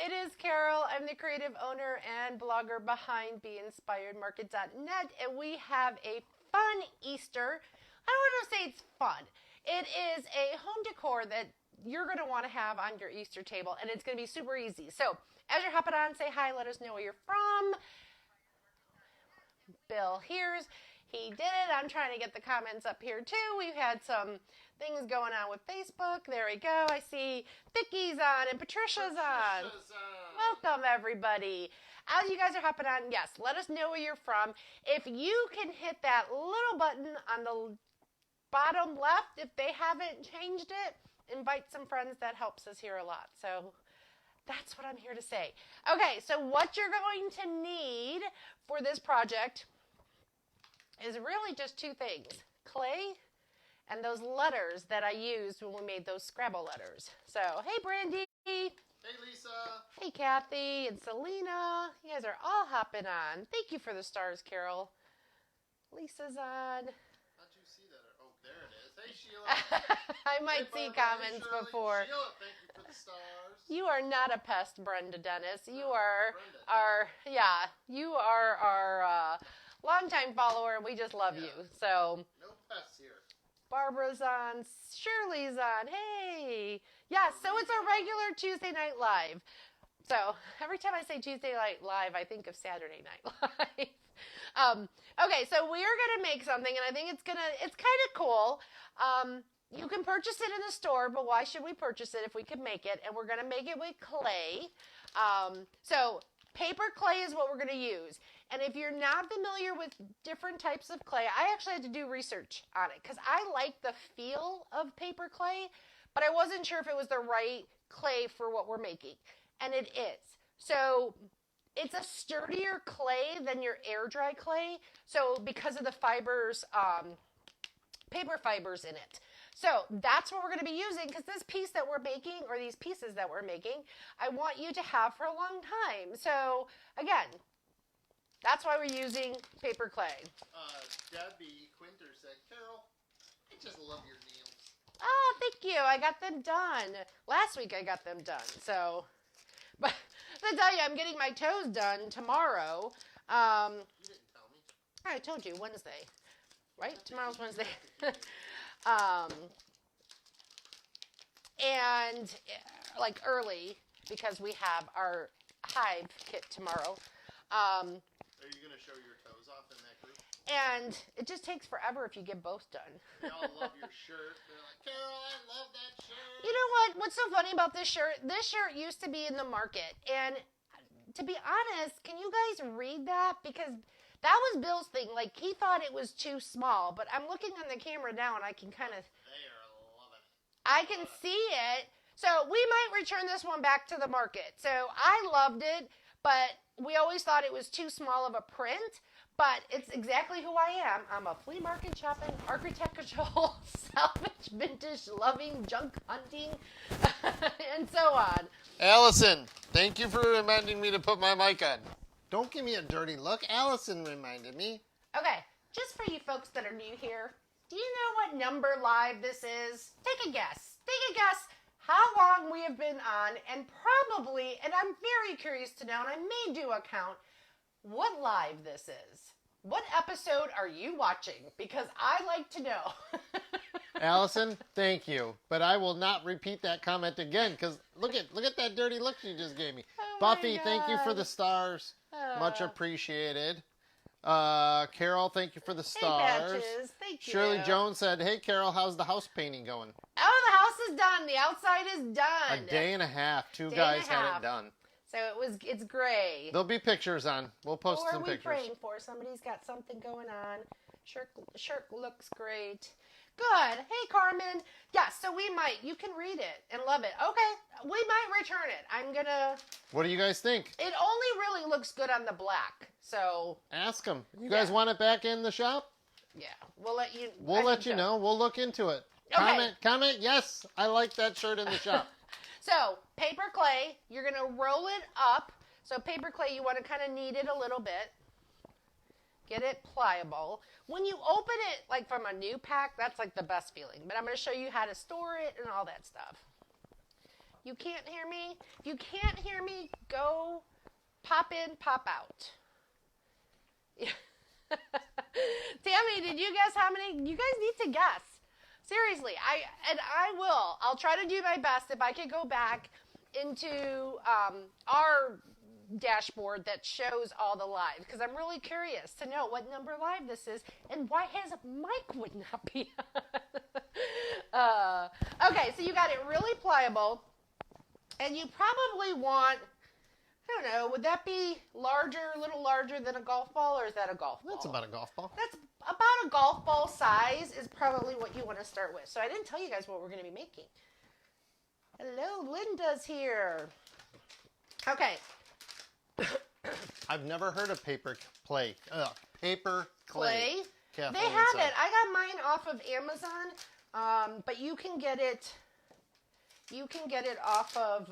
It is Carol. I'm the creative owner and blogger behind BeInspiredMarket.net, and we have a fun Easter. I don't want to say it's fun. It is a home decor that you're going to want to have on your Easter table, and it's going to be super easy. So as you're hopping on, say hi, let us know where you're from. Bill hears. He did it. I'm trying to get the comments up here too. We've had some things going on with Facebook. There we go. I see Vicky's on and Patricia's on. Welcome, everybody. As you guys are hopping on, yes, let us know where you're from. If you can hit that little button on the bottom left, if they haven't changed it, invite some friends. That helps us here a lot. So that's what I'm here to say. Okay, so what you're going to need for this project is really just two things: clay and those letters that I used when we made those Scrabble letters. So, hey, Brandy. Hey, Lisa. Hey, Kathy and Selena. You guys are all hopping on. Thank you for the stars, Carol. Lisa's on. How'd you see that? Oh, there it is. Hey, Sheila. I might see comments before. Sheila, thank you for the stars. You are not a pest, Brenda Dennis. You are Brenda. you are our longtime follower, and we just love you. So no pests here. Barbara's on, Shirley's on. Hey, yeah. So it's a regular Tuesday Night Live. So every time I say Tuesday Night Live, I think of Saturday Night Live. Okay, so we are gonna make something, and I think it's kind of cool. You can purchase it in the store, but why should we purchase it if we can make it? And we're gonna make it with clay. So paper clay is what we're going to use. And if you're not familiar with different types of clay, I actually had to do research on it because I like the feel of paper clay, but I wasn't sure if it was the right clay for what we're making. And it is. So it's a sturdier clay than your air dry clay. So because of the fibers, paper fibers in it. So that's what we're going to be using, because this piece that we're making, or these pieces that we're making, I want you to have for a long time. So again, that's why we're using paper clay. Debbie Quinter said, Carol, I just love your nails. Oh, thank you. I got them done. Last week I got them done. So, but to tell you, I'm getting my toes done tomorrow. You didn't tell me. I told you, Wednesday. Right? Tomorrow's Wednesday. And like early, because we have our hive kit tomorrow. Are you going to show your toes off in that group? And it just takes forever if you get both done. They all love your shirt. They're like, Carol, I love that shirt. You know what? What's so funny about this shirt? This shirt used to be in the market. And to be honest, can you guys read that? Because that was Bill's thing. Like, he thought it was too small. But I'm looking on the camera now, and I can kind of... They are loving it. I can see it. So we might return this one back to the market. So I loved it, but we always thought it was too small of a print. But it's exactly who I am. I'm a flea market shopping, architectural, salvage, vintage, loving, junk hunting, and so on. Allison, thank you for reminding me to put my mic on. Don't give me a dirty look. Allison reminded me. Okay, just for you folks that are new here, do you know what number live this is? Take a guess. Take a guess how long we have been on, and probably, and I'm very curious to know, and I may do a count, what live this is. What episode are you watching? Because I like to know. Allison, thank you. But I will not repeat that comment again, because look at that dirty look you just gave me. Oh Buffy, thank you for the stars. Much appreciated. Carol, thank you for the stars. Hey, Patches. Thank you. Shirley Jones said, hey, Carol, how's the house painting going? Oh, the house is done. The outside is done. A day and a half. Two guys had it done. So it's gray. There'll be pictures on. We'll post some pictures. Who are we praying for? Somebody's got something going on. Shirt looks great. Good. Hey, Carmen. Yeah, so you can read it and love it. Okay, we might return it. I'm going to... What do you guys think? It only really looks good on the black, so... Ask them. You guys want it back in the shop? Yeah, we'll let you... We'll let you know. We'll look into it. Okay. Comment, yes, I like that shirt in the shop. So, paper clay, you're going to roll it up. So, paper clay, you want to kind of knead it a little bit. Get it pliable. When you open it, like from a new pack, that's like the best feeling. But I'm going to show you how to store it and all that stuff. You can't hear me? If you can't hear me, go pop in, pop out. Tammy, did you guess how many? You guys need to guess. Seriously, I will. I'll try to do my best. If I could go back into our dashboard that shows all the live, because I'm really curious to know what number live this is and why his mic would not be on. Okay, so you got it really pliable, and you probably want, I don't know, would that be larger, a little larger than a golf ball, or is that a golf ball? That's about a golf ball. That's about a golf ball size is probably what you want to start with. So I didn't tell you guys what we're going to be making. Hello, Linda's here. Okay. I've never heard of paper clay. Paper clay. They have it. I got mine off of Amazon, but you can get it. You can get it off of.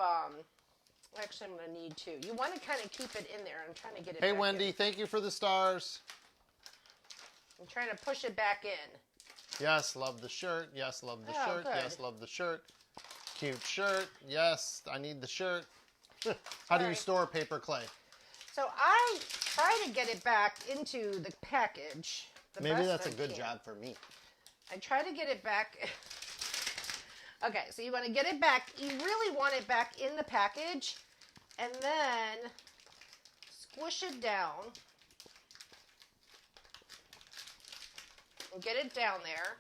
Actually, I'm going to need two. You want to kind of keep it in there. I'm trying to get it. Hey, back Wendy, in. thank you for the stars. I'm trying to push it back in. Yes, love the shirt. Yes, love the shirt. Good. Yes, love the shirt. Cute shirt. Yes, I need the shirt. How do you store paper clay? So I try to get it back into the package. Maybe that's a good job for me. I try to get it back. Okay, so you want to get it back. You really want it back in the package, and then squish it down. And get it down there.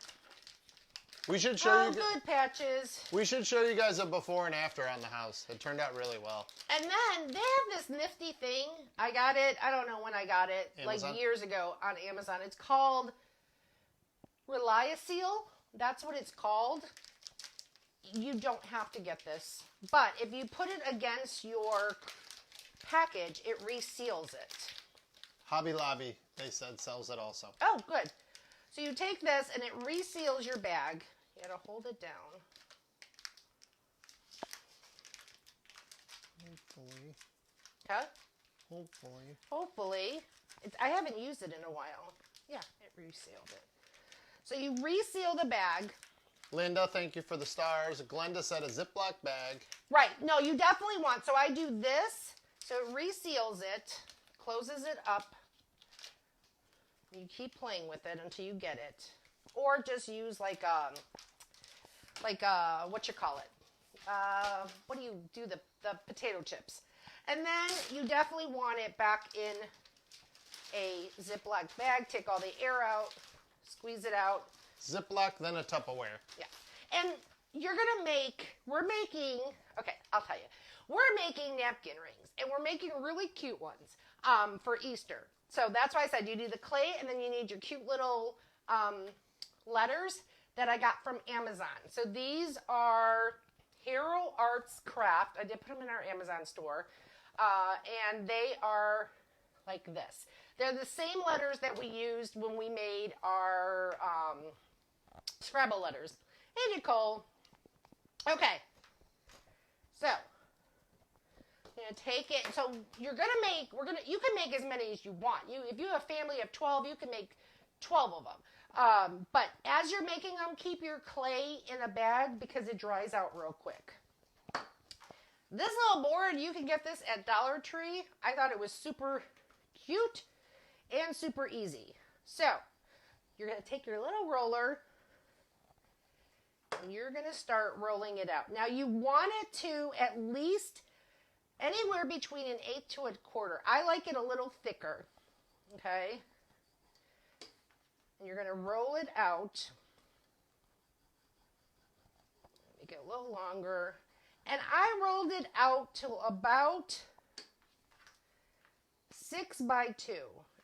We should show you. Good Patches. We should show you guys a before and after on the house. It turned out really well. And then they have this nifty thing. I got it. I don't know when I got it. Amazon? Like years ago on Amazon. It's called Reliaseal. That's what it's called. You don't have to get this. But if you put it against your package, it reseals it. Hobby Lobby, they said, sells it also. Oh, good. So you take this and it reseals your bag. You gotta hold it down. Hopefully. Huh? Hopefully. Hopefully. I haven't used it in a while. Yeah, it resealed it. So you reseal the bag. Linda, thank you for the stars. Glenda said a Ziploc bag. Right. No, you definitely want. So I do this. So it reseals it, closes it up. You keep playing with it until you get it. Or just use what you call it? What do you do? The potato chips. And then you definitely want it back in a Ziploc bag. Take all the air out, squeeze it out. Ziploc, then a Tupperware. Yeah. And we're making, okay, I'll tell you. We're making napkin rings, and we're making really cute ones for Easter. So that's why I said you do the clay, and then you need your cute little letters that I got from Amazon. So these are Hero Arts Craft. I did put them in our Amazon store. And they are like this. They're the same letters that we used when we made our Scrabble letters. Hey, Nicole. Okay. So, I'm going to take it. So, you can make as many as you want. If you have a family of 12, you can make 12 of them. But as you're making them, keep your clay in a bag because it dries out real quick. This little board, you can get this at Dollar Tree. I thought it was super cute and super easy. So, you're going to take your little roller and you're going to start rolling it out. Now, you want it to at least anywhere between an eighth to a quarter. I like it a little thicker, okay? And you're going to roll it out. Make it a little longer. And I rolled it out to about 6 by 2.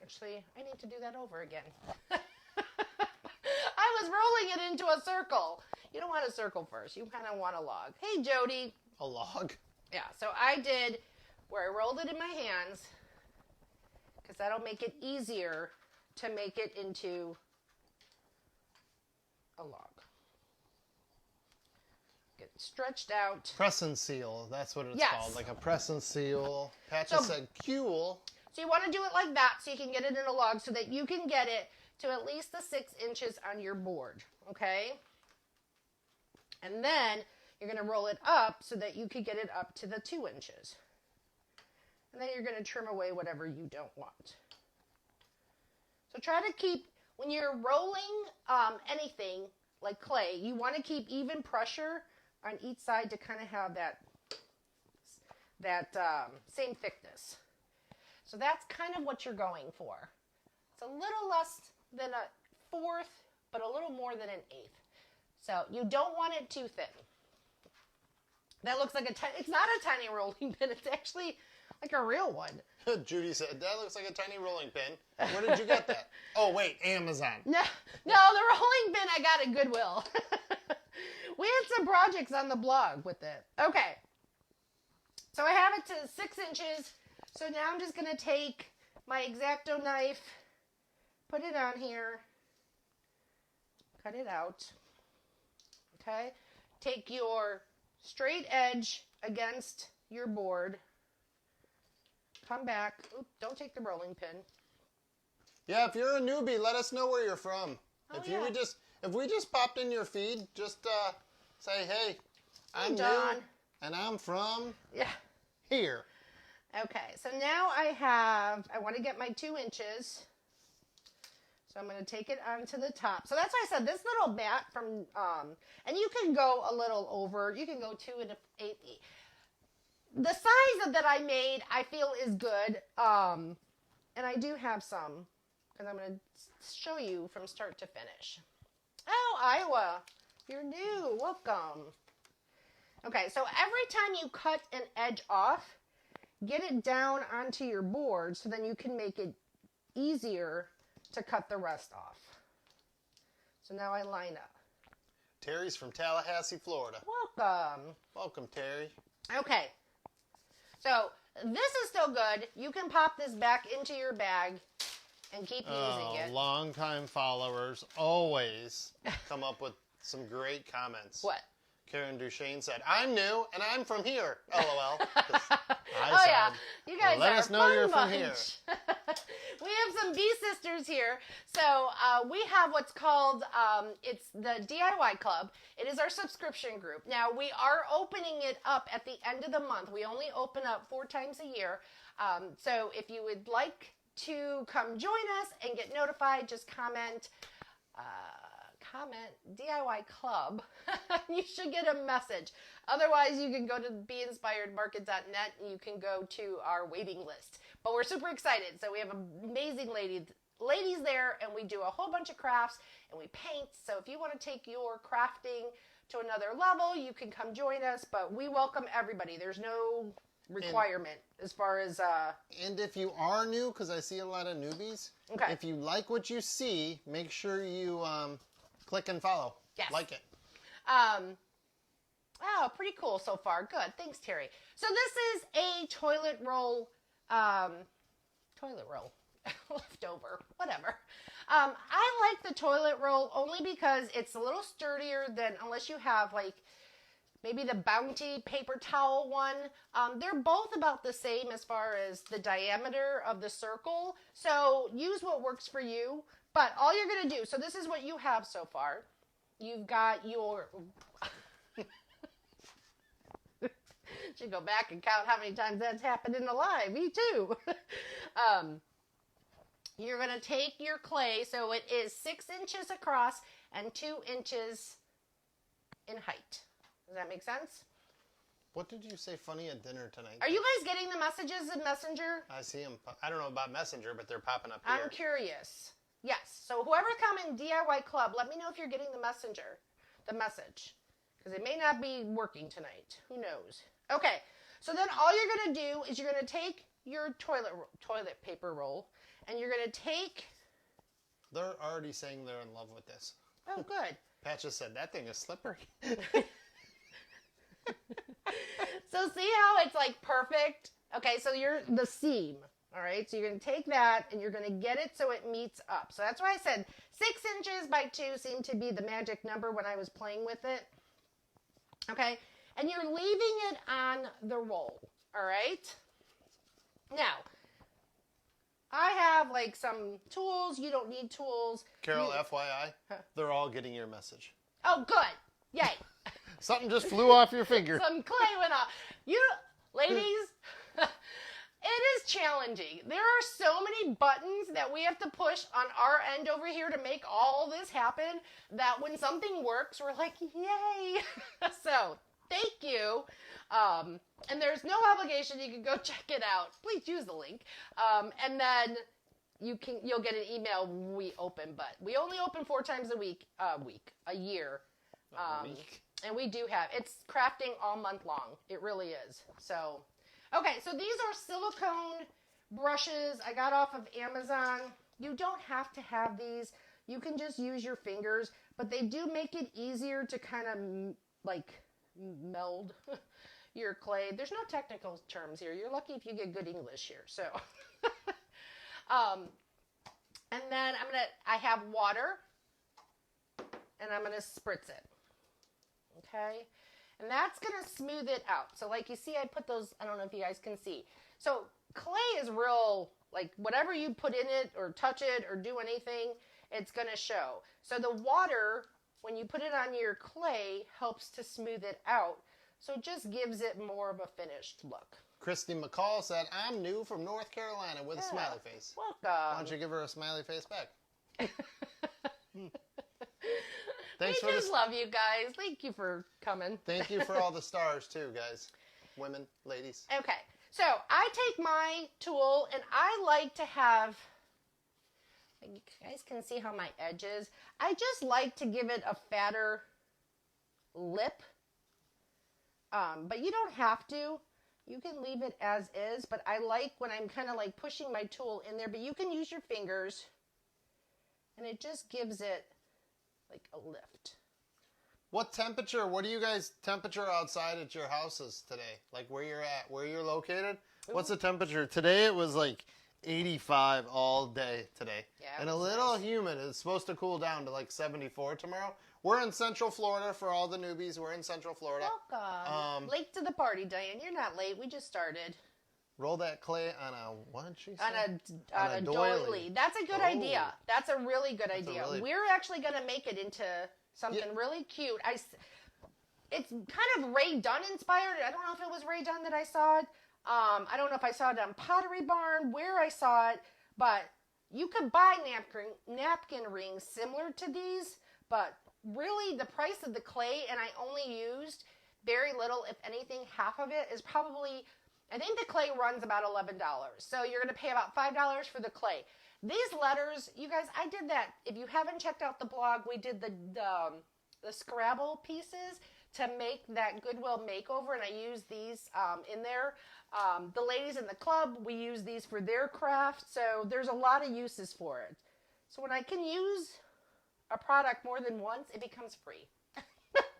Actually, I need to do that over again. I was rolling it into a circle. You don't want a circle first. You kind of want a log. Hey, Jody. A log? Yeah, so I did where I rolled it in my hands because that'll make it easier to make it into a log. Get it stretched out. Press and seal. That's what it's Yes. called. Like a press and seal. Patches So- said cool. So you want to do it like that so you can get it in a log so that you can get it to at least the 6 inches on your board, okay? And then You're going to roll it up so that you could get it up to the 2 inches. And then you're going to trim away whatever you don't want. So try to keep, when you're rolling anything like clay, you want to keep even pressure on each side to kind of have that same thickness. So that's kind of what you're going for. It's a little less than a fourth, but a little more than an eighth. So you don't want it too thin. That looks like it's not a tiny rolling pin. It's actually like a real one. Judy said, that looks like a tiny rolling pin. Where did you get that? Oh, wait, Amazon. No, the rolling pin I got at Goodwill. We had some projects on the blog with it. Okay. So I have it to 6 inches. So now I'm just going to take my X-Acto knife, put it on here, cut it out. Okay. Take your straight edge against your board. Come back. Oop, don't take the rolling pin. Yeah, if you're a newbie, let us know where you're from. Oh, If we just popped in your feed, just say, hey, I'm Dawn. new, and I'm from here. Okay, so now I want to get my 2 inches. So I'm going to take it onto the top. So that's why I said this little bat from, and you can go a little over. You can go 2 1/8. The size that I made, I feel is good. And I do have some, because I'm going to show you from start to finish. Oh, Iowa, you're new. Welcome. Okay, so every time you cut an edge off, get it down onto your board so then you can make it easier to cut the rest off. So now I line up. Terry's from Tallahassee, Florida. Welcome. Welcome, Terry. Okay. So this is still good. You can pop this back into your bag and keep using it. Long-time followers always come up with some great comments. What? Karen Duchesne said, I'm new, and I'm from here. LOL. Yeah. You guys let are us know fun you're from bunch. here. We have some bee sisters here. So we have what's called, it's the DIY Club. It is our subscription group. Now, we are opening it up at the end of the month. We only open up 4 times a year. So if you would like to come join us and get notified, just comment DIY Club. You should get a message. Otherwise, you can go to beinspiredmarket.net and you can go to our waiting list. But we're super excited. So we have amazing ladies there, and we do a whole bunch of crafts and we paint. So if you want to take your crafting to another level, you can come join us. But we welcome everybody. There's no requirement as far as and if you are new, because I see a lot of newbies, okay. If you like what you see, make sure you click and follow. Yes. Like it. Oh, pretty cool so far. Good. Thanks, Terry. So this is a toilet roll leftover, whatever. I like the toilet roll only because it's a little sturdier than, unless you have like maybe the Bounty paper towel one. They're both about the same as far as the diameter of the circle. So use what works for you. But all you're going to do, so this is what you have so far. You've got your... Should go back and count how many times that's happened in the live. Me too. You're going to take your clay, so it is 6 inches across and 2 inches in height. Does that make sense? What did you say funny at dinner tonight? Are you guys getting the messages in Messenger? I see them. I don't know about Messenger, but they're popping up here. I'm curious. Yes. So whoever come in DIY Club, let me know if you're getting the message. Because it may not be working tonight. Who knows? Okay. So then all you're going to do is you're going to take your toilet paper roll, and you're going to take... They're already saying they're in love with this. Oh, good. Pat just said, that thing is slippery. So see how it's like perfect? Okay, so you're the seam. All right, so you're going to take that and you're going to get it so it meets up. So that's why I said 6 inches by 2 seemed to be the magic number when I was playing with it. Okay, and you're leaving it on the roll. All right. Now, I have like some tools. You don't need tools. Carol, FYI, they're all getting your message. Oh, good. Yay. Something just flew off your finger. Some clay went off. You, ladies, it is challenging. There are so many buttons that we have to push on our end over here to make all this happen that when something works, we're like, yay. So thank you. And there's no obligation. You can go check it out. Please use the link. And then you'll get an email when we open, but we only open 4 times a year. And we do have, it's crafting all month long. It really is. So, okay. So these are silicone brushes I got off of Amazon. You don't have to have these. You can just use your fingers, but they do make it easier to kind of like meld your clay. There's no technical terms here. You're lucky if you get good English here. So, and then I have water and I'm going to spritz it. Okay. And that's going to smooth it out. So like you see, I put those, I don't know if you guys can see. So clay is real, like whatever you put in it or touch it or do anything, it's going to show. So the water, when you put it on your clay, helps to smooth it out. So it just gives it more of a finished look. Christy McCall said, I'm new from North Carolina with a smiley face. Welcome. Why don't you give her a smiley face back? Thanks we just love you guys. Thank you for coming. Thank you for all the stars too, guys. Women, ladies. Okay. So I take my tool and I like to have, you guys can see how my edge is. I just like to give it a fatter lip. But you don't have to. You can leave it as is, but I like when I'm kind of like pushing my tool in there, but you can use your fingers and it just gives it like a lift. What do you guys temperature outside at your houses today? Like where you're at, where you're located? Ooh. What's the temperature? Today it was like 85 all day today. Yeah, and a little nice. Humid. It's supposed to cool down to like 74 tomorrow. We're in Central Florida for all the newbies. We're in Central Florida. Welcome. Late to the party, Diane. You're not late. We just started. Roll that clay on a, what did she say? On a doily. That's a good idea. That's a really good idea. We're actually going to make it into something really cute. It's kind of Ray Dunn inspired. I don't know if it was Ray Dunn that I saw it. I don't know if I saw it on Pottery Barn, where I saw it, but you could buy napkin rings similar to these, but really the price of the clay, and I only used very little, if anything, half of it is probably, I think the clay runs about $11. So you're going to pay about $5 for the clay. These letters, you guys, I did that. If you haven't checked out the blog, we did the Scrabble pieces to make that Goodwill makeover, and I used these in there. The ladies in the club, we use these for their craft, so there's a lot of uses for it. So when I can use a product more than once, it becomes free.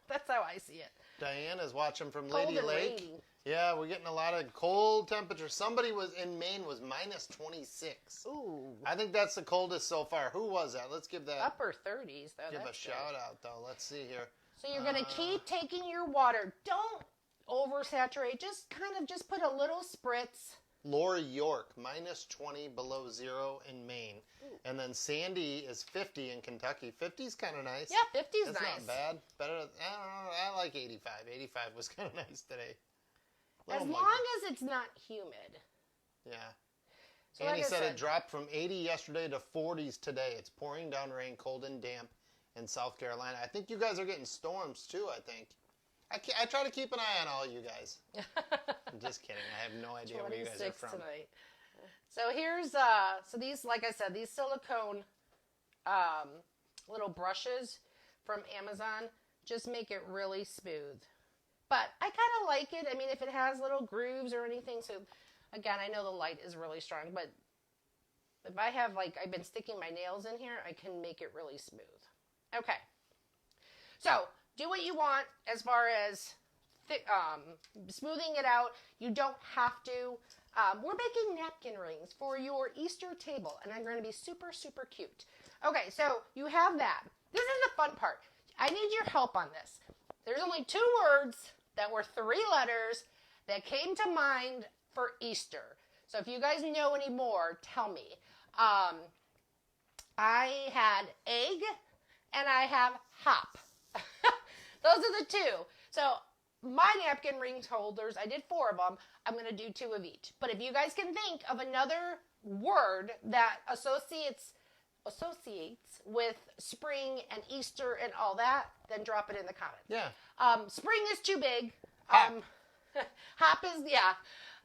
That's how I see it. Diane is watching from Lady Lake. Rainy. Yeah, we're getting a lot of cold temperatures. Somebody was in Maine was minus 26. Ooh. I think that's the coldest so far. Who was that? Let's give that upper 30s though. Give a shout out though. Let's see here. So you're going to keep taking your water. Don't oversaturate. Just kind of just put a little spritz. Lori York, minus 20 below zero in Maine. Ooh. And then Sandy is 50 in Kentucky. 50's kind of nice. Yeah, 50's That's nice. Not bad. Better. I don't know. I like 85. 85 was kind of nice today. As long as it's not humid. Yeah. So Annie like said it dropped from 80 yesterday to 40s today. It's pouring down rain, cold and damp in South Carolina. I think you guys are getting storms too, I think. I try to keep an eye on all you guys. I'm just kidding. I have no idea where you guys are from. Tonight. So here's, so these, like I said, these silicone little brushes from Amazon just make it really smooth. But I kind of like it. I mean, if it has little grooves or anything. So, again, I know the light is really strong. But if I have, like, I've been sticking my nails in here, I can make it really smooth. Okay. So, do what you want as far as smoothing it out. You don't have to. We're making napkin rings for your Easter table. And I'm going to be super, super cute. Okay, so you have that. This is the fun part. I need your help on this. There's only 2 words that were 3 letters that came to mind for Easter. So if you guys know any more, tell me. I had egg and I have hop. Those are the 2. So my napkin ring holders, I did 4 of them. I'm going to do 2 of each. But if you guys can think of another word that associates with spring and Easter and all that, then drop it in the comments. Yeah. Spring is too big. Hop. Hop is, yeah.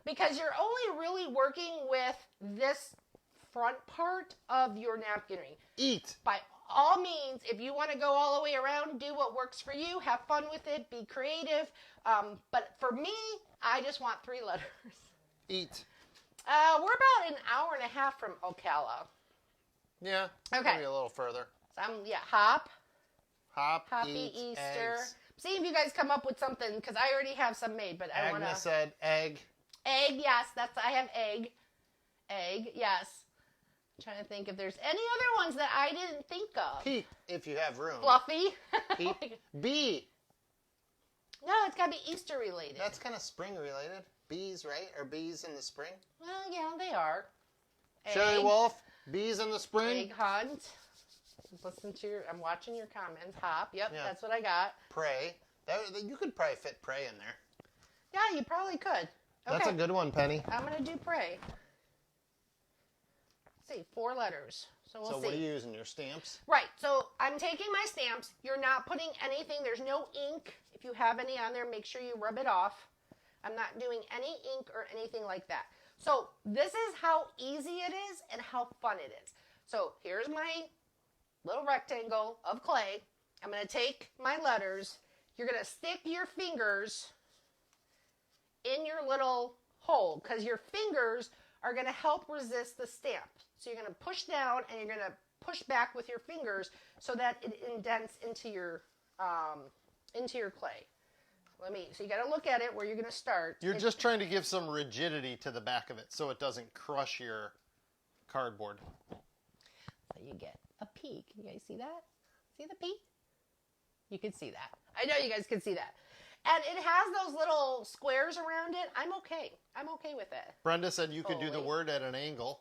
Because you're only really working with this front part of your napkin ring. Eat. By all means, if you want to go all the way around, do what works for you. Have fun with it. Be creative. But for me, I just want 3 letters. Eat. We're about an hour and a half from Ocala. Yeah. Okay. Maybe a little further. Hop. Hop. Happy eat, Easter. eggs. See if you guys come up with something, because I already have some made, but I want to. Agnes said egg. Egg, yes. I have egg. Egg, yes. I'm trying to think if there's any other ones that I didn't think of. Peep, if you have room. Fluffy. Peep. Bee. No, it's got to be Easter related. That's kind of spring related. Bees, right? Are bees in the spring? Well, yeah, they are. Sherry Wolf. Bees in the spring. Egg hunt. I'm watching your comments. Hop. Yep, Yeah. That's what I got. Pray. You could probably fit pray in there. Yeah, you probably could. Okay. That's a good one, Penny. I'm going to do pray. Let's see, 4 letters. So we'll see. So what are you using? Your stamps? Right. So I'm taking my stamps. You're not putting anything. There's no ink. If you have any on there, make sure you rub it off. I'm not doing any ink or anything like that. So this is how easy it is and how fun it is. So here's my little rectangle of clay. I'm going to take my letters. You're going to stick your fingers in your little hole, because your fingers are going to help resist the stamp. So you're going to push down and you're going to push back with your fingers so that it indents into your clay. So you got to look at it where you're going to start. You're just trying to give some rigidity to the back of it so it doesn't crush your cardboard. So you get a peek. You guys see that? See the peek? You can see that. I know you guys can see that. And it has those little squares around it. I'm okay. I'm okay with it. Brenda said you could do the word at an angle.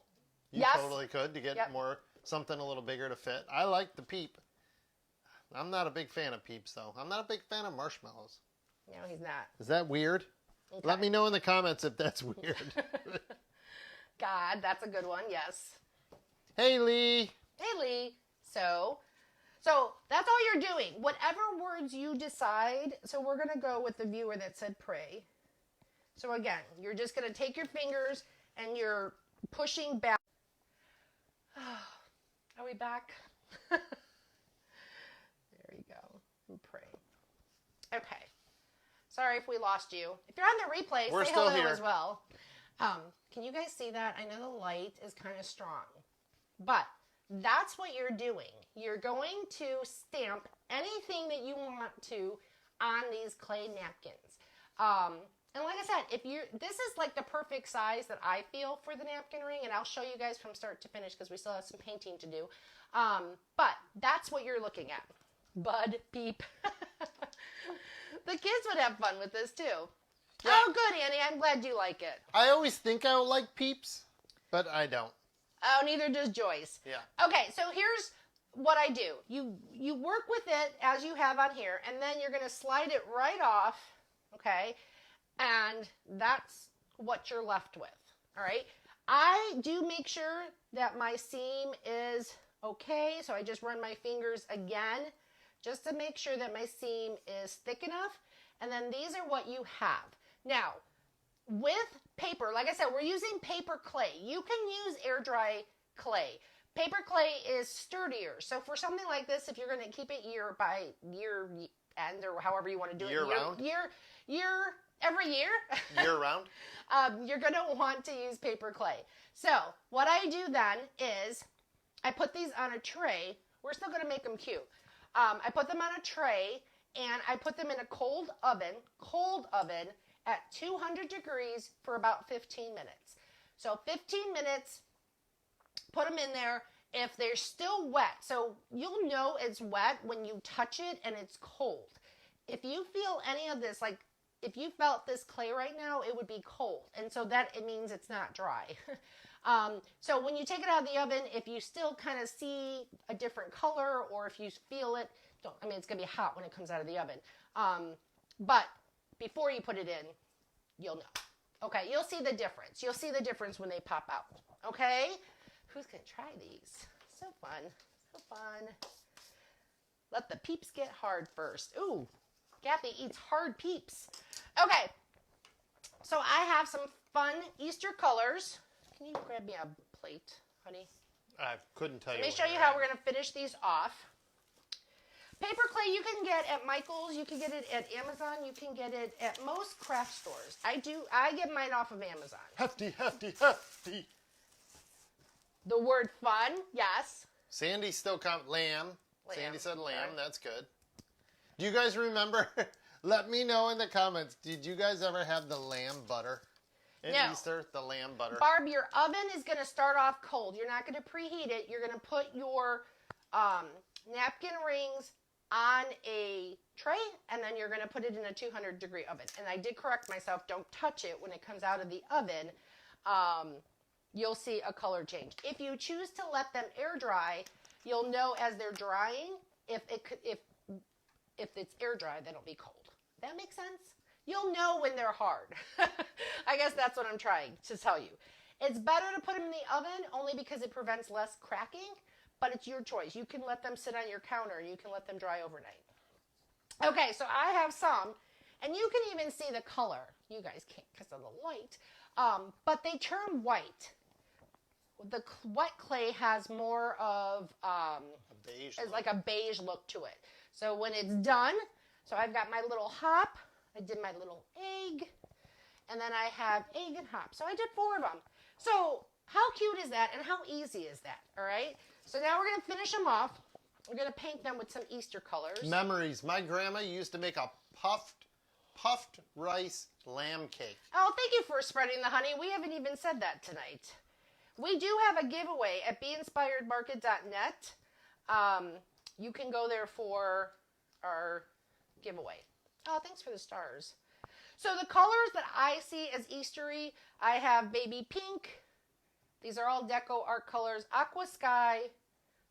You Yes. totally could, to get Yep. something a little bigger to fit. I like the peep. I'm not a big fan of peeps, though. I'm not a big fan of marshmallows. No, he's not. Is that weird? Okay. Let me know in the comments if that's weird. God, that's a good one. Yes. Hey, Lee. Hey, Lee. So that's all you're doing. Whatever words you decide. So we're going to go with the viewer that said pray. So again, you're just going to take your fingers and you're pushing back. Are we back? There you go. And pray. Okay. Sorry if we lost you. If you're on the replay, We're say still hello here. as well. Can you guys see that? I know the light is kind of strong, but that's what you're doing. You're going to stamp anything that you want to on these clay napkins. And like I said, this is like the perfect size that I feel for the napkin ring, and I'll show you guys from start to finish because we still have some painting to do. But that's what you're looking at. Bud, Peep. The kids would have fun with this too. Yeah. Oh, good, Annie. I'm glad you like it. I always think I like peeps, but I don't. Oh, neither does Joyce. Yeah. Okay, so here's what I do. You work with it as you have on here, and then you're going to slide it right off, okay? And that's what you're left with, all right? I do make sure that my seam is okay, so I just run my fingers again just to make sure that my seam is thick enough, and then these are what you have. Now, with paper, like I said, we're using paper clay. You can use air dry clay. Paper clay is sturdier. So for something like this, if you're going to keep it year by year end or however you want to do it. Year round? Every year. Year round? You're going to want to use paper clay. So what I do then is I put these on a tray. We're still going to make them cute. I put them on a tray and I put them in a cold oven at 200 degrees for about 15 minutes. So 15 minutes, put them in there. If they're still wet, so you'll know it's wet when you touch it and it's cold. If you feel any of this, like if you felt this clay right now, it would be cold. And so that it means it's not dry. So when you take it out of the oven, if you still kind of see a different color or if you feel it, it's going to be hot when it comes out of the oven. But before you put it in, you'll know. Okay, you'll see the difference. You'll see the difference when they pop out. Okay? Who's going to try these? So fun. So fun. Let the peeps get hard first. Ooh, Kathy eats hard peeps. Okay, so I have some fun Easter colors. Can you grab me a plate, honey? I couldn't tell you. Let me show you how we're going to finish these off. Paper clay you can get at Michael's, you can get it at Amazon, you can get it at most craft stores. I get mine off of Amazon. Hefty, hefty, hefty. The word fun, yes. Sandy still lamb. Sandy said lamb, Right. that's good. Do you guys remember? Let me know in the comments. Did you guys ever have the lamb butter in No. Easter? The lamb butter. Barb, your oven is going to start off cold. You're not going to preheat it. You're going to put your napkin rings on a tray, and then you're going to put it in a 200-degree oven. And I did correct myself. Don't touch it when it comes out of the oven. You'll see a color change. If you choose to let them air dry, you'll know as they're drying if it's air dry, then it'll be cold. That makes sense? You'll know when they're hard. I guess that's what I'm trying to tell you. It's better to put them in the oven only because it prevents less cracking, but it's your choice. You can let them sit on your counter and you can let them dry overnight. Okay, so I have some, and you can even see the color. You guys can't because of the light, but they turn white. The wet clay has more of a beige it's look. like a beige look to it. So when it's done, so I've got my little hop, I did my little egg, and then I have egg and hop. So I did 4 of them. So how cute is that and how easy is that? All right. So now we're going to finish them off. We're going to paint them with some Easter colors. Memories. My grandma used to make a puffed rice lamb cake. Oh, thank you for spreading the honey. We haven't even said that tonight. We do have a giveaway at beinspiredmarket.net. You can go there for our giveaway. Oh, thanks for the stars. So the colors that I see as Eastery, I have baby pink. These are all deco art colors. Aqua sky,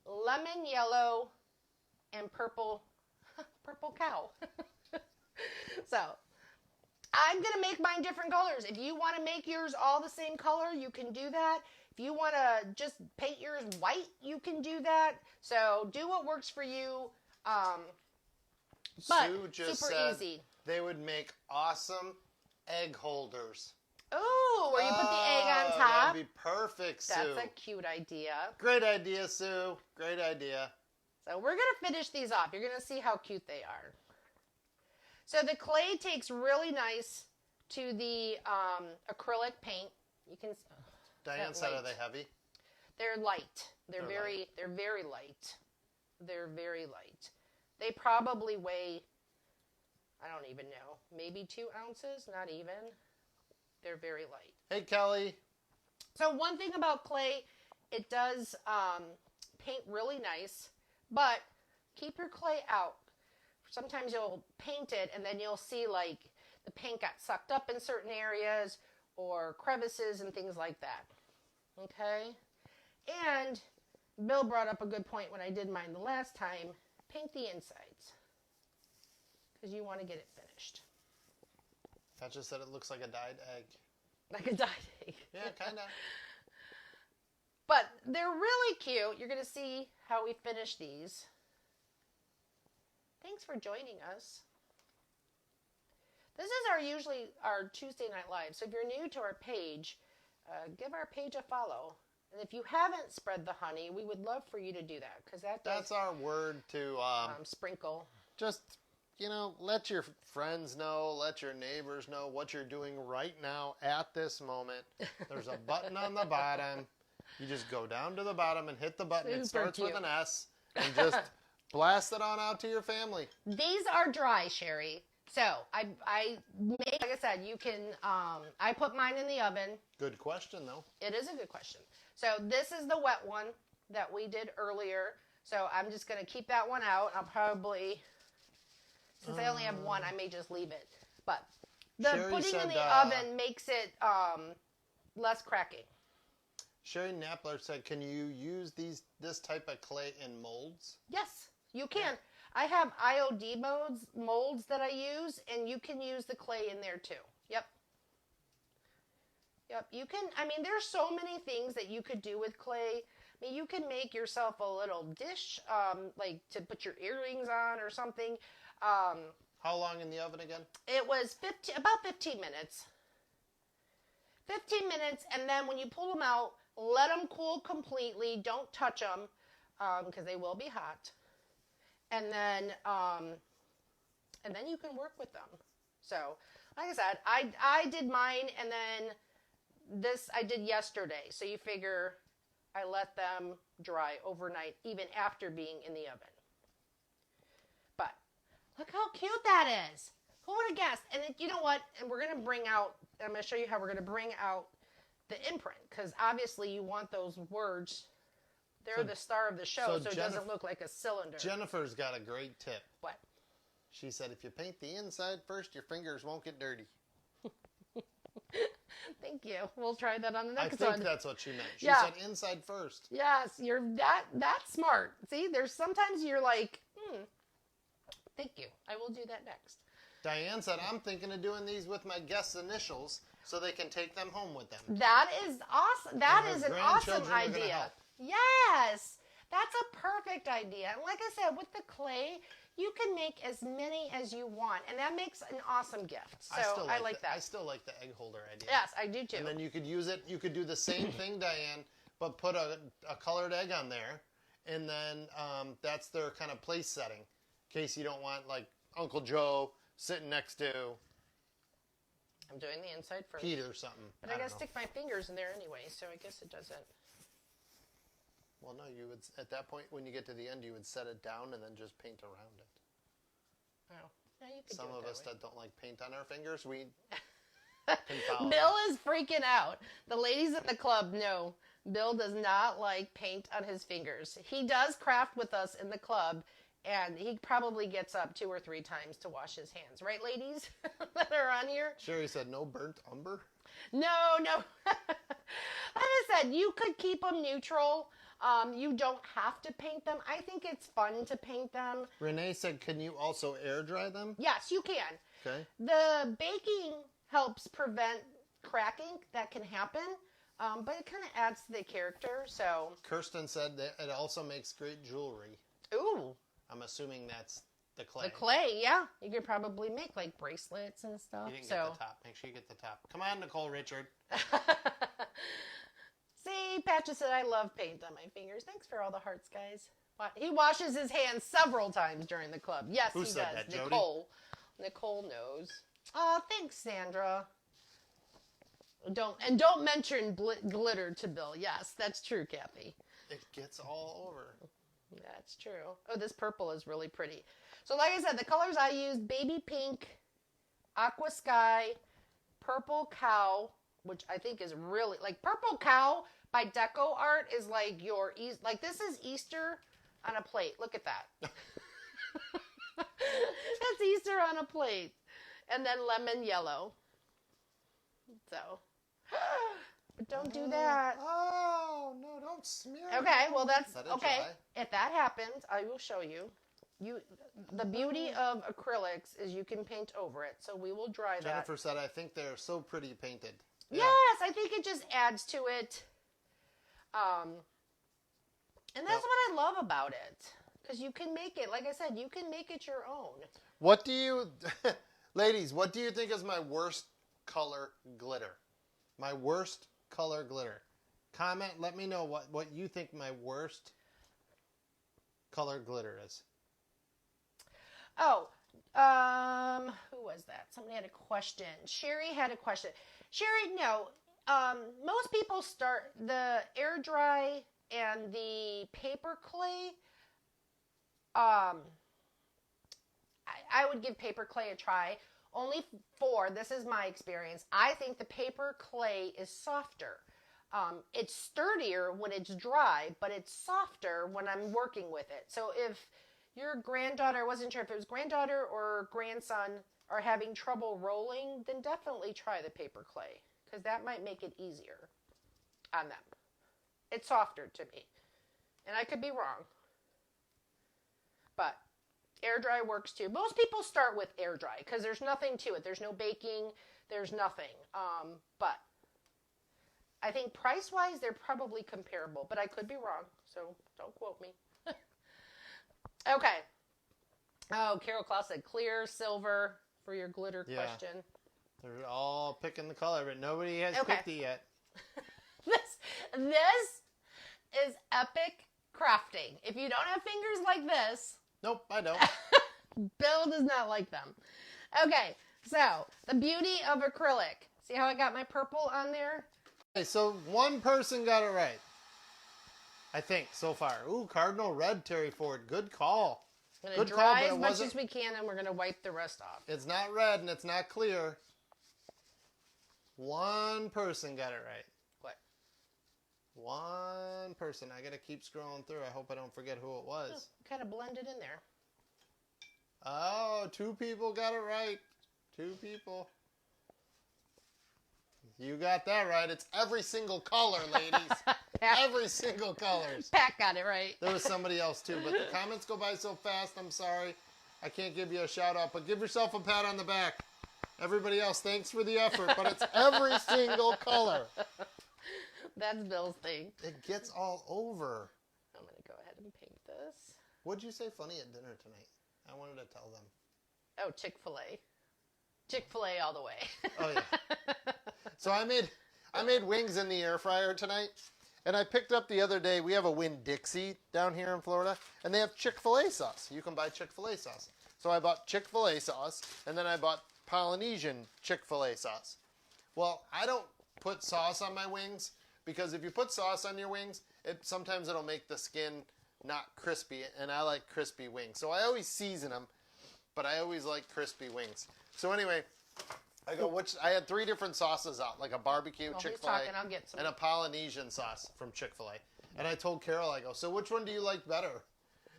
lemon yellow, and purple cow. So I'm going to make mine different colors. If you want to make yours all the same color, you can do that. If you want to just paint yours white, you can do that. So do what works for you. But Sue just super said easy. they would make awesome egg holders. Oh, where you put the egg on top. That'd be perfect, Sue. That's a cute idea. Great idea, Sue. Great idea. So we're going to finish these off. You're going to see how cute they are. So the clay takes really nice to the acrylic paint. You can. Diane said, are they heavy? They're light. They're very light. They're very light. They probably weigh, I don't even know, maybe 2 ounces, not even. They're very light. Hey, Kelly. So one thing about clay, it does paint really nice, but keep your clay out. Sometimes you'll paint it and then you'll see like the paint got sucked up in certain areas or crevices and things like that. Okay? And Bill brought up a good point when I did mine the last time. Paint the insides because you want to get it finished. That just said it looks like a dyed egg. Like a dyed egg. Yeah, kind of. But they're really cute. You're going to see how we finish these. Thanks for joining us. This is usually our Tuesday Night Live. So if you're new to our page, give our page a follow. And if you haven't spread the honey, we would love for you to do that because that's our word to sprinkle. Just, let your friends know, let your neighbors know what you're doing right now at this moment. There's a button on the bottom. You just go down to the bottom and hit the button. Super It starts cute. with an S and just blast it on out to your family. These are dry, Sherry. So I make, like I said, you can, I put mine in the oven. Good question, though. It is a good question. So this is the wet one that we did earlier. So I'm just going to keep that one out. I'll probably, since I only have one, I may just leave it. But the Sherry putting in said, the oven makes it less cracking. Sherry Knappler said, can you use this type of clay in molds? Yes, you can. I have IOD molds that I use, and you can use the clay in there too. Yep. Yep, you can, I mean, there's so many things that you could do with clay. I mean, you can make yourself a little dish, like to put your earrings on or something. How long in the oven again? It was about 15 minutes. 15 minutes, and then when you pull them out, let them cool completely. Don't touch them, because they will be hot. And then you can work with them. So, like I said, I did mine, and then this I did yesterday. So you figure I let them dry overnight, even after being in the oven. But look how cute that is. Who would have guessed? And you know what? And we're going to bring out, I'm going to show you how we're going to bring out the imprint. Because obviously you want those words. They're the star of the show, so it doesn't look like a cylinder. Jennifer's got a great tip. What? She said if you paint the inside first, your fingers won't get dirty. Thank you. We'll try that on the next one. I think one. that's what she meant. She Yeah. said inside first. Yes, you're that's smart. See, there's sometimes you're like, thank you. I will do that next. Diane said, I'm thinking of doing these with my guests' initials so they can take them home with them. That is awesome. That is an awesome Grandchildren are gonna idea. help. Yes, that's a perfect idea. And like I said, with the clay, you can make as many as you want, and that makes an awesome gift. So I like that. I still like the egg holder idea. Yes, I do too. And then you could use it. You could do the same thing, Diane, but put a colored egg on there, and then that's their kind of place setting, in case you don't want like Uncle Joe sitting next to I'm doing the inside first. Pete or something. But I gotta stick my fingers in there anyway, so I guess it doesn't. Well, no, you would at that point when you get to the end, you would set it down and then just paint around it. Oh, yeah, you could Some do it of that us way. that don't like paint on our fingers, we can follow. Bill is freaking out. The ladies at the club know Bill does not like paint on his fingers. He does craft with us in the club, and he probably gets up 2 or 3 times to wash his hands. Right, ladies that are on here? Sherry said, no burnt umber? No. Like I said, you could keep them neutral. You don't have to paint them. I think it's fun to paint them. Renee said, can you also air dry them? Yes, you can. Okay. The baking helps prevent cracking. That can happen. But it kind of adds to the character, so. Kirsten said that it also makes great jewelry. Ooh. I'm assuming that's the clay. The clay, yeah. You could probably make like bracelets and stuff. You didn't get the top. Make sure you get the top. Come on, Nicole Richard. See, Patcha said, I love paint on my fingers. Thanks for all the hearts, guys. He washes his hands several times during the club. Yes, Who he said does. that, Jody? Nicole. Nicole knows. Oh, thanks, Sandra. Don't mention glitter to Bill. Yes, that's true, Kathy. It gets all over. That's true. Oh, this purple is really pretty. So like I said, the colors I used, baby pink, aqua sky, purple cow, which I think is really, like purple cow by Deco Art is like like this is Easter on a plate. Look at that. That's Easter on a plate. And then lemon yellow. So, but don't do that. Oh, no, don't smear it. Okay, well that's Let it okay. dry. If that happens, I will show you. The beauty of acrylics is you can paint over it. So we will dry that. Jennifer said, I think they're so pretty painted. Yeah. Yes, I think it just adds to it. And that's what I love about it. Because you can make it, like I said, you can make it your own. What do you, ladies, what do you think is my worst color glitter? My worst color glitter. Comment, let me know what you think my worst color glitter is. Oh, who was that? Somebody had a question. Sherry had a question. Sherry, no. Most people start the air dry and the paper clay. I would give paper clay a try. Only for, this is my experience, I think the paper clay is softer. It's sturdier when it's dry, but it's softer when I'm working with it. So if your granddaughter, I wasn't sure if it was granddaughter or grandson, are having trouble rolling, then definitely try the paper clay, because that might make it easier on them. It's softer to me. And I could be wrong. But Air dry works too. Most people start with air dry because there's nothing to it. There's no baking. There's nothing. But I think price-wise, they're probably comparable. But I could be wrong, so don't quote me. Okay. Oh, Carol Klaus said clear, silver for your glitter question. They're all picking the color, but nobody has picked it yet. This is epic crafting. If you don't have fingers like this... Nope, I don't. Bill does not like them. Okay, so the beauty of acrylic. See how I got my purple on there? Okay, so one person got it right. I think, so far. Ooh, Cardinal Red, Terry Ford. Good call. I'm going to dry as much as we can, and we're going to wipe the rest off. It's not red, and it's not clear. One person got it right. What? One person. I got to keep scrolling through. I hope I don't forget who it was. Oh, kind of blended in there. Oh, 2 people got it right. 2 people. You got that right. It's every single color, ladies. Every single color. Pat got it right. There was somebody else too, but the comments go by so fast. I'm sorry. I can't give you a shout out, but give yourself a pat on the back. Everybody else, thanks for the effort, but it's every single color. That's Bill's thing. It gets all over. I'm going to go ahead and paint this. What'd you say funny at dinner tonight? I wanted to tell them. Oh, Chick-fil-A. Chick-fil-A all the way. Oh, yeah. So I made wings in the air fryer tonight, and I picked up the other day, we have a Winn-Dixie down here in Florida, and they have Chick-fil-A sauce. You can buy Chick-fil-A sauce. So I bought Chick-fil-A sauce, and then I bought Polynesian Chick-fil-A sauce. Well, I don't put sauce on my wings, because if you put sauce on your wings, sometimes it'll make the skin not crispy, and I like crispy wings. So I always season them, but I always like crispy wings. So anyway, I had 3 different sauces out, like a barbecue, Chick-fil-A, I'll get some. and a Polynesian sauce from Chick-fil-A. And I told Carol, I go, so which one do you like better?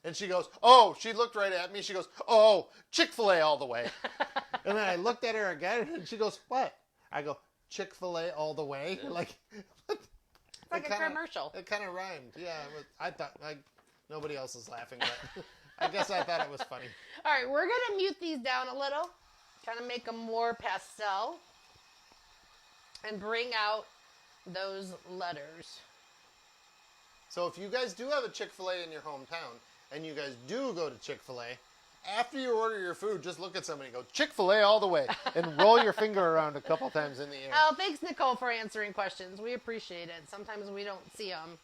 And she goes, oh, she looked right at me. She goes, oh, Chick-fil-A all the way. And then I looked at her again, and she goes, what? I go, Chick-fil-A all the way? Like, what? It's like a commercial. It kind of rhymed. Yeah, I thought, nobody else is laughing, but I guess I thought it was funny. All right, we're going to mute these down a little. Kind of make them more pastel. And bring out those letters. So if you guys do have a Chick-fil-A in your hometown, and you guys do go to Chick-fil-A, after you order your food, just look at somebody and go, Chick-fil-A all the way, and roll your finger around a couple times in the air. Oh, thanks, Nicole, for answering questions. We appreciate it. Sometimes we don't see them.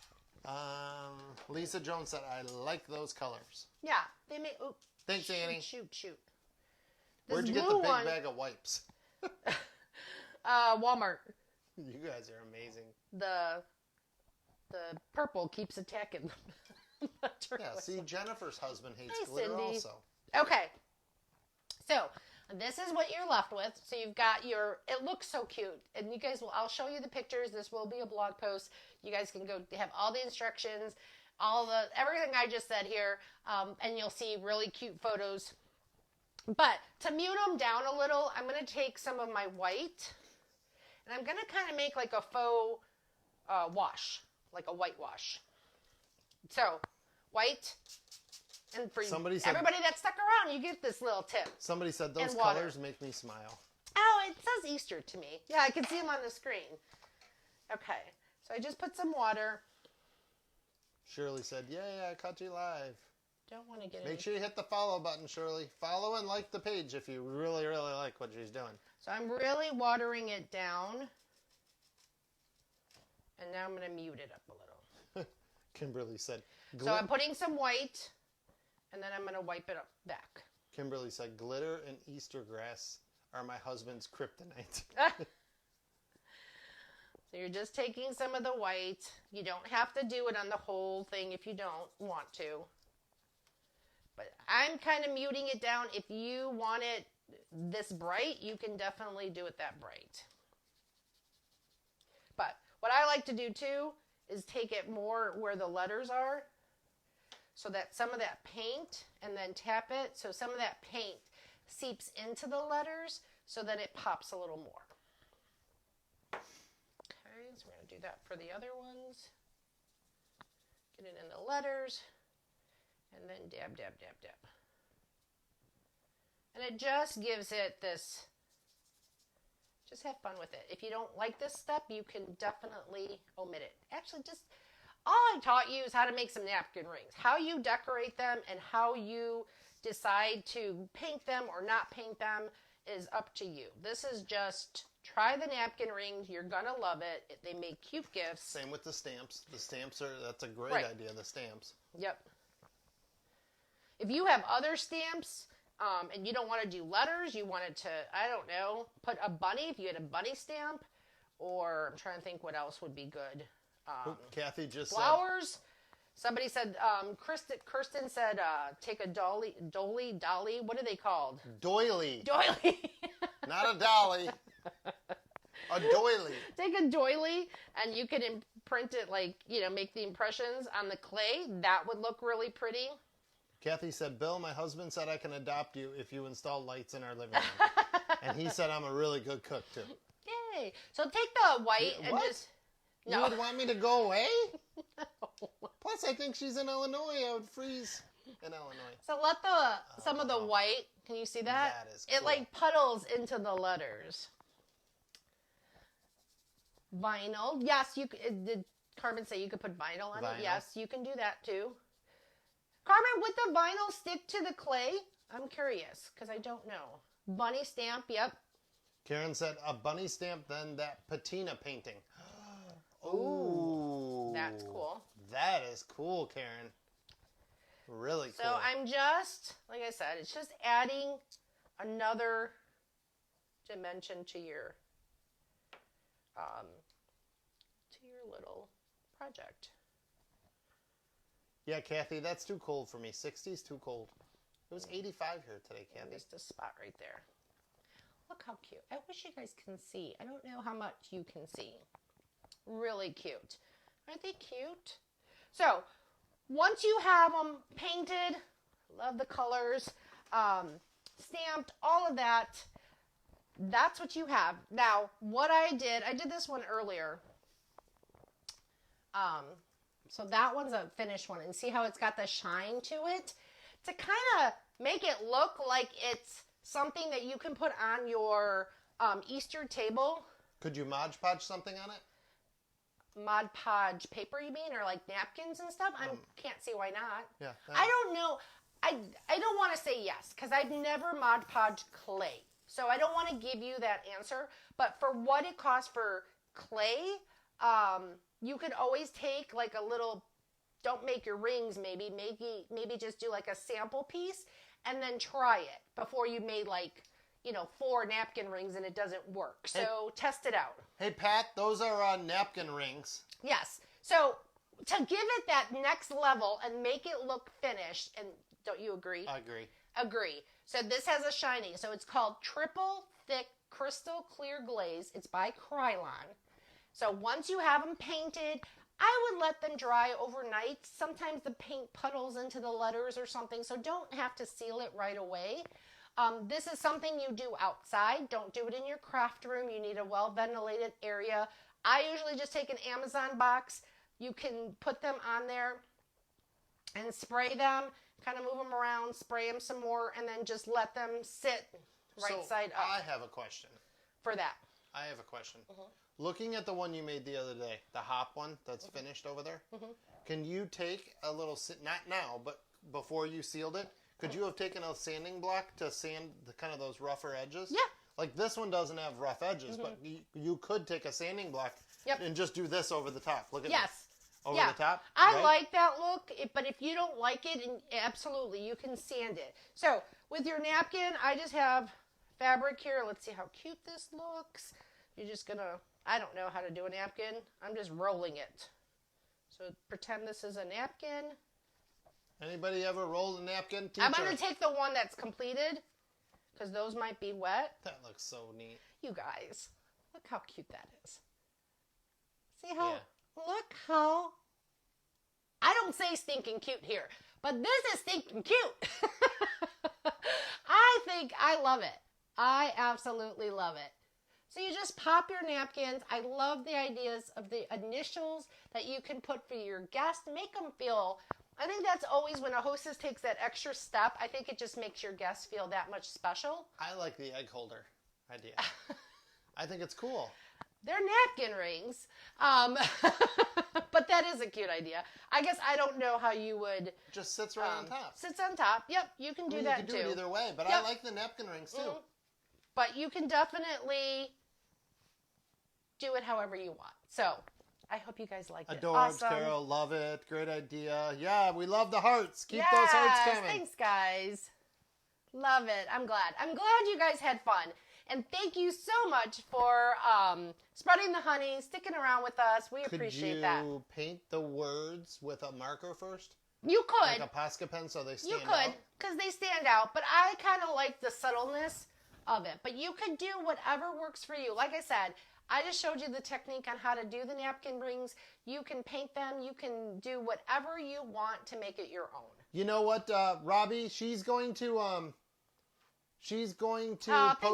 Lisa Jones said, I like those colors. Yeah, they make... Oh, thanks, Annie. Shoot. Where'd you get the big bag of wipes? Walmart. You guys are amazing. The purple keeps attacking them. Yeah, see, Jennifer's husband hates Hi, glitter Cindy. also. Okay. So, this is what you're left with. So you've got it looks so cute. And you guys I'll show you the pictures. This will be a blog post. You guys can go have all the instructions, everything I just said here. And you'll see really cute photos. But to mute them down a little, I'm going to take some of my white. And I'm going to kind of make like a faux wash, like a whitewash. So, white. And for everybody that stuck around, you get this little tip. Somebody said those colors make me smile. Oh, it says Easter to me. Yeah, I can see them on the screen. Okay, so I just put some water. Shirley said, yay, I caught you live. Don't want to get Make sure you hit the follow button, Shirley. Follow and like the page if you really, really like what she's doing. So I'm really watering it down. And now I'm going to mute it up a little. Kimberly said. So I'm putting some white, and then I'm going to wipe it up back. Kimberly said, glitter and Easter grass are my husband's kryptonite. So you're just taking some of the white. You don't have to do it on the whole thing if you don't want to. But I'm kind of muting it down. If you want it this bright, you can definitely do it that bright. But what I like to do too is take it more where the letters are so that some of that paint, and then tap it so some of that paint seeps into the letters so that it pops a little more. Okay, so we're going to do that for the other ones. Get it in the letters, and then dab, dab, dab, dab. And it just gives it this, just have fun with it. If you don't like this step, you can definitely omit it. Actually, just, all I taught you is how to make some napkin rings. How you decorate them and how you decide to paint them or not paint them is up to you. This is just, try the napkin rings. You're going to love it. They make cute gifts. Same with the stamps. The stamps are, that's a great Right. idea, the stamps. Yep. If you have other stamps, and you don't want to do letters, you wanted to, I don't know, put a bunny, if you had a bunny stamp, or I'm trying to think what else would be good. Kathy just Flowers. Somebody said, Kirsten said, take a dolly, what are they called? said doily. Doily. Not a dolly. A doily. Take a doily, and you can imprint it, like, you know, make the impressions on the clay. That would look really pretty. Kathy said, Bill, my husband said I can adopt you if you install lights in our living room. And he said I'm a really good cook, too. Yay. So take the white and What? just... You would want me to go away? Plus, I think she's in Illinois. I would freeze in Illinois. So let some of the white, can you see that? That is It cool. like puddles into the letters. Vinyl. Yes, did Carmen say you could put vinyl on it? Vinyl. Yes, you can do that too. Carmen, would the vinyl stick to the clay? I'm curious, because I don't know. Bunny stamp, yep. Karen said, a bunny stamp, then that patina painting. Ooh. That's cool. That is cool, Karen. Really cool. So I'm just, like I said, it's just adding another dimension to your little project. Yeah, Kathy, that's too cold for me. 60's too cold. It was 85 here today, Kathy. Just a spot right there. Look how cute. I wish you guys can see. I don't know how much you can see. Really cute. Aren't they cute? So, once you have them painted, love the colors, stamped, all of that, that's what you have. Now, what I did this one earlier. So that one's a finished one. And see how it's got the shine to it? To kind of make it look like it's something that you can put on your Easter table. Could you Mod Podge something on it? Mod Podge paper, you mean? Or like napkins and stuff? I can't see why not. Yeah. I don't know. I don't want to say yes, because I've never Mod Podge clay. So I don't want to give you that answer. But for what it costs for clay, you could always take like a little, don't make your rings maybe just do like a sample piece and then try it before you made like, 4 napkin rings and it doesn't work. So test it out. Hey, Pat, those are napkin rings. Yes. So to give it that next level and make it look finished, and don't you agree? I agree. Agree. So this has a shining. So it's called Triple Thick Crystal Clear Glaze. It's by Krylon. So once you have them painted, I would let them dry overnight. Sometimes the paint puddles into the letters or something, so don't have to seal it right away. This is something you do outside. Don't do it in your craft room. You need a well-ventilated area. I usually just take an Amazon box. You can put them on there and spray them, kind of move them around, spray them some more, and then just let them sit right side up. I have a question. For that. I have a question. Looking at the one you made the other day, the hop one that's finished over there, can you take a little, not now, but before you sealed it, could you have taken a sanding block to sand the kind of those rougher edges? Yeah. Like this one doesn't have rough edges, but you could take a sanding block and just do this over the top. Look at this. Yes. Over the top. I like that look, but if you don't like it, absolutely, you can sand it. So with your napkin, I just have fabric here. Let's see how cute this looks. You're just going to, I don't know how to do a napkin. I'm just rolling it. So pretend this is a napkin. Anybody ever rolled a napkin? Teacher. I'm going to take the one that's completed because those might be wet. That looks so neat. You guys, look how cute that is. See how, look how, I don't say stinking cute here, but this is stinking cute. I love it. I absolutely love it. So you just pop your napkins. I love the ideas of the initials that you can put for your guests. Make them feel I think that's always when a hostess takes that extra step. I think it just makes your guests feel that much special. I like the egg holder idea. I think it's cool. They're napkin rings. But that is a cute idea. I guess I don't know how you would. Just sits right on top. Sits on top. Yep, you can do that you can too. do it either way, but Yep. I like the napkin rings too. But you can definitely do it however you want. So I hope you guys like it. Adorbs, Awesome. Carol, love it. Great idea. Yeah, we love the hearts. Keep those hearts coming. Thanks, guys. Love it. I'm glad. I'm glad you guys had fun. And thank you so much for spreading the honey, sticking around with us. We appreciate that. Could you paint the words with a marker first? You could. Like a Posca pen so they stand out? You could, because they stand out. But I kind of like the subtleness of it. But you could do whatever works for you. Like I said, I just showed you the technique on how to do the napkin rings. You can paint them. You can do whatever you want to make it your own. You know what, Robbie? She's going to thanks,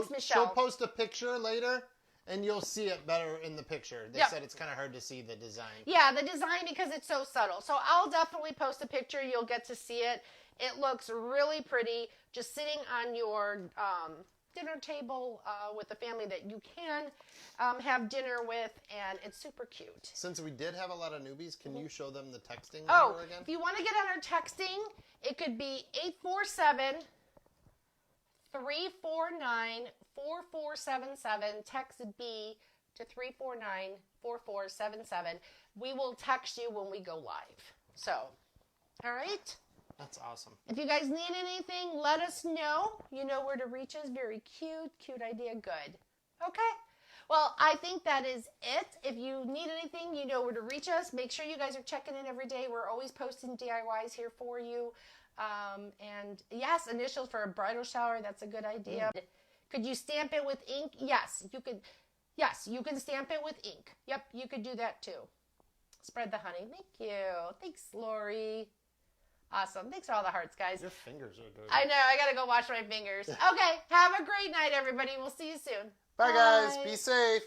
Michelle. she'll post a picture later, and you'll see it better in the picture. They said it's kind of hard to see the design. Yeah, the design because it's so subtle. So I'll definitely post a picture. You'll get to see it. It looks really pretty, just sitting on your dinner table with a family that you can have dinner with, and it's super cute. Since we did have a lot of newbies, can you show them the texting Oh, number again? if you want to get on our texting, it could be 847-349-4477. Text B to 349-4477. We will text you when we go live. So, all right? That's awesome. If you guys need anything, let us know. You know where to reach us. Very cute. Cute idea. Good. Okay. Well, I think that is it. If you need anything, you know where to reach us. Make sure you guys are checking in every day. We're always posting DIYs here for you. And yes, initials for a bridal shower. That's a good idea. Could you stamp it with ink? Yes, you could. Yes, you can stamp it with ink. Yep, you could do that too. Spread the honey. Thank you. Thanks, Lori. Awesome. Thanks for all the hearts, guys. Your fingers are good. I know. I got to go wash my fingers. Okay. Have a great night, everybody. We'll see you soon. Bye, guys. Be safe.